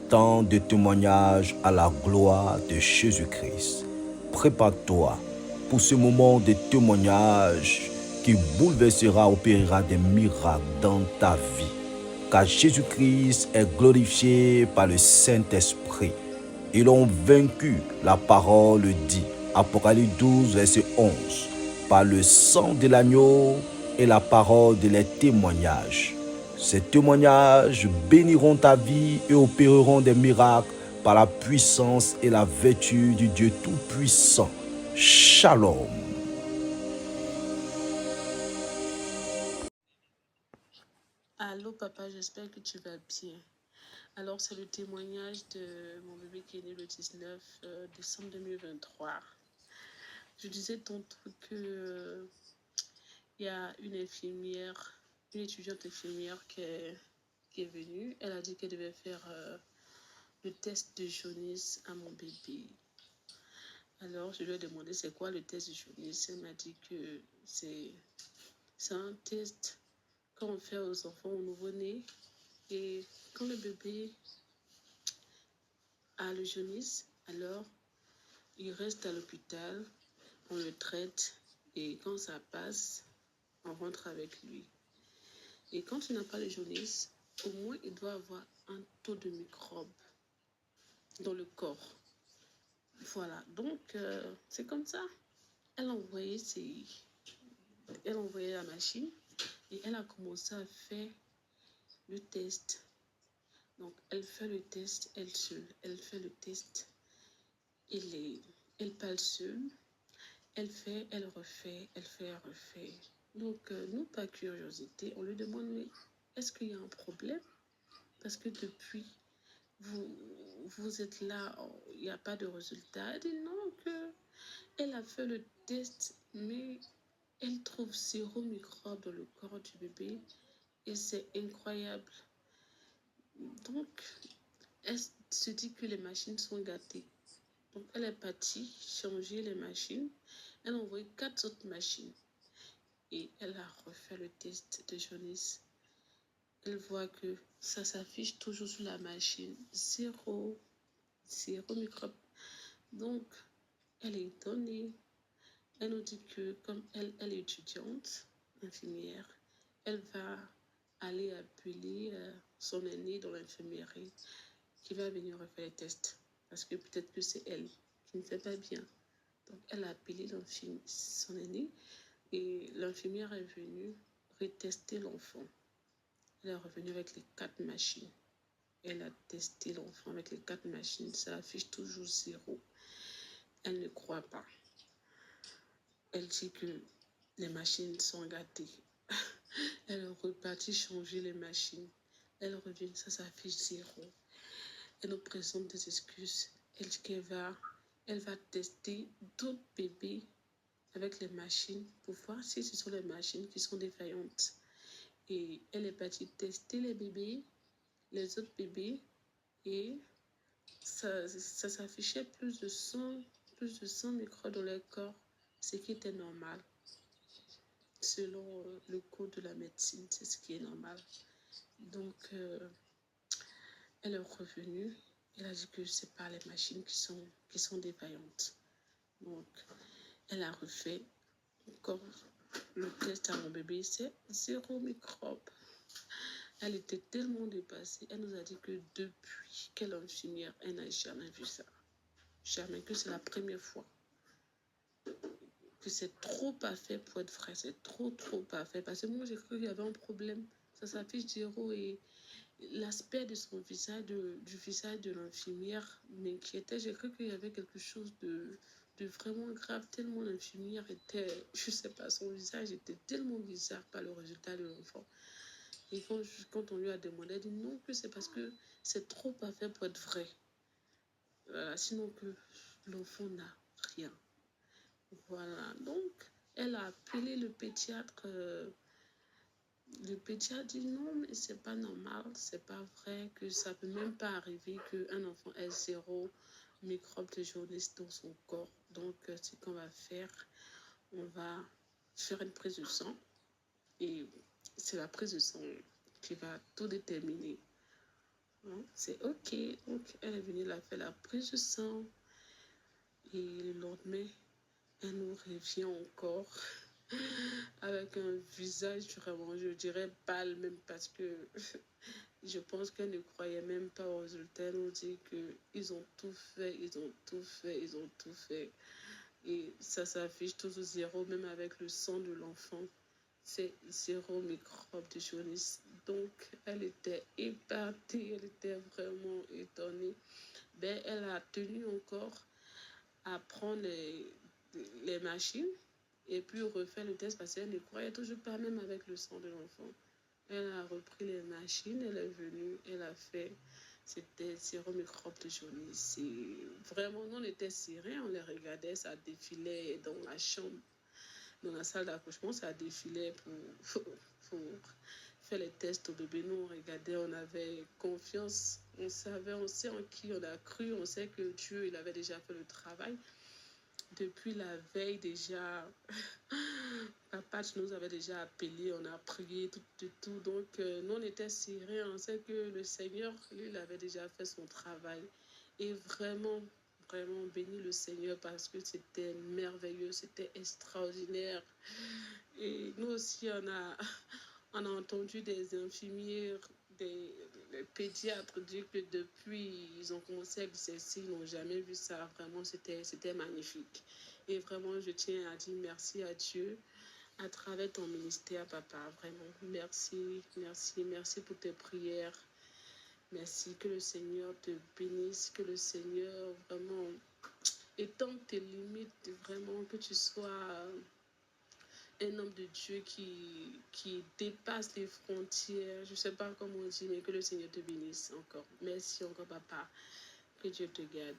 temps de témoignage à la gloire de Jésus-Christ. Prépare-toi pour ce moment de témoignage qui bouleversera, opérera des miracles dans ta vie. Car Jésus-Christ est glorifié par le Saint-Esprit. Ils ont vaincu, la parole dit, Apocalypse 12, verset 11, par le sang de l'agneau et la parole de les témoignages. Ces témoignages béniront ta vie et opéreront des miracles par la puissance et la vertu du Dieu Tout-Puissant. Shalom. Allô papa, j'espère que tu vas bien. Alors c'est le témoignage de mon bébé qui est né le 19 décembre 2023. Je disais tantôt que il y a une infirmière, une étudiante infirmière qui est venue. Elle a dit qu'elle devait faire le test de jaunisse à mon bébé. Alors je lui ai demandé c'est quoi le test de jaunisse. Elle m'a dit que c'est un test qu'on fait aux enfants au nouveau-né. Et quand le bébé a le jaunisse, alors il reste à l'hôpital, on le traite et quand ça passe, on rentre avec lui. Et quand il n'a pas le jaunisse, au moins il doit avoir un taux de microbes dans le corps. Voilà, donc c'est comme ça. Elle a envoyé la machine et elle a commencé à faire le test. Donc elle fait le test elle seule, elle fait le test. Elle parle seule, elle fait, elle refait, elle fait, elle refait. Donc, nous, par curiosité, on lui demande, mais est-ce qu'il y a un problème? Parce que depuis, vous êtes là, il n'y a pas de résultat. Elle dit non, elle a fait le test, mais elle trouve 0 microbe dans le corps du bébé et c'est incroyable. Donc, elle se dit que les machines sont gâtées. Donc, elle est partie changer les machines. Elle a envoyé 4 autres machines. Et elle a refait le test de jaunisse. Elle voit que ça s'affiche toujours sur la machine. 0 microbe. Donc, elle est étonnée. Elle nous dit que comme elle est étudiante, infirmière, elle va aller appeler son aîné dans l'infirmerie qui va venir refaire les tests. Parce que peut-être que c'est elle qui ne fait pas bien. Donc, elle a appelé son aîné et l'infirmière est venue retester l'enfant. Elle est revenue avec les 4 machines. Elle a testé l'enfant avec les 4 machines. Ça affiche toujours 0. Elle ne croit pas. Elle dit que les machines sont gâtées. Elle est repartie changer les machines. Elle revient, ça s'affiche 0. Elle nous présente des excuses. Elle dit qu'elle va tester d'autres bébés avec les machines pour voir si ce sont les machines qui sont défaillantes. Et elle est partie tester les bébés, les autres bébés, et ça s'affichait plus de 100 microbes dans leur corps, ce qui était normal. Selon le code de la médecine, c'est ce qui est normal. Donc, elle est revenue. Elle a dit que ce n'est pas les machines qui sont défaillantes. Donc, elle a refait encore le test à mon bébé, c'est 0 microbe. Elle était tellement dépassée. Elle nous a dit que depuis qu'elle est infirmière, elle n'a jamais vu ça. Jamais, que c'est la première fois. Que c'est trop parfait pour être vrai. C'est trop parfait. Parce que moi, j'ai cru qu'il y avait un problème. Ça s'affiche 0 et l'aspect de son visage, du visage de l'infirmière m'inquiétait. J'ai cru qu'il y avait quelque chose de vraiment grave, tellement l'infirmière était, je sais pas, son visage était tellement bizarre par le résultat de l'enfant. Et quand on lui a demandé, elle dit non, que c'est parce que c'est trop parfait pour être vrai. Sinon que l'enfant n'a rien. Voilà, donc elle a appelé le pédiatre. Le pédiatre dit non, mais c'est pas normal, c'est pas vrai, que ça peut même pas arriver qu'un enfant ait 0 microbe de jaunisse dans son corps. Donc, ce qu'on va faire, on va faire une prise de sang et c'est la prise de sang qui va tout déterminer. Hein, c'est OK. Donc, elle est venue, elle a fait la prise de sang. Et le lendemain, elle nous revient encore avec un visage vraiment, je dirais, pâle même parce que je pense qu'elle ne croyait même pas aux résultats. Elle nous dit qu'ils ont tout fait, ils ont tout fait, ils ont tout fait. Et ça s'affiche tout au zéro, même avec le sang de l'enfant. C'est zéro microbe de jaunisse. Donc, elle était épatée, elle était vraiment étonnée. Ben, elle a tenu encore à prendre les machines et puis refaire le test parce qu'elle ne croyait toujours pas, même avec le sang de l'enfant. Elle a repris les machines, elle est venue, elle a fait, c'était zéro microbe de jaunisse. Et vraiment, nous, on était serrés, on les regardait, ça défilait dans la chambre, dans la salle d'accouchement, ça défilait pour faire les tests au bébé. Nous, on regardait, on avait confiance, on savait, on sait en qui on a cru, on sait que Dieu, il avait déjà fait le travail. Depuis la veille déjà, Papa nous avait déjà appelé, on a prié, tout. Donc, nous, on était serrés, on sait que le Seigneur, lui, il avait déjà fait son travail. Et vraiment, vraiment, béni le Seigneur parce que c'était merveilleux, c'était extraordinaire. Et nous aussi, on a entendu des infirmières, des pédiatres dire que depuis, ils ont commencé à exercer, ils n'ont jamais vu ça. Vraiment, c'était magnifique. Et vraiment, je tiens à dire merci à Dieu à travers ton ministère, papa. Vraiment, merci, merci, merci pour tes prières. Merci, que le Seigneur te bénisse, que le Seigneur vraiment étende tes limites, vraiment que tu sois un homme de Dieu qui dépasse les frontières. Je ne sais pas comment on dit, mais que le Seigneur te bénisse encore. Merci encore, papa. Que Dieu te garde.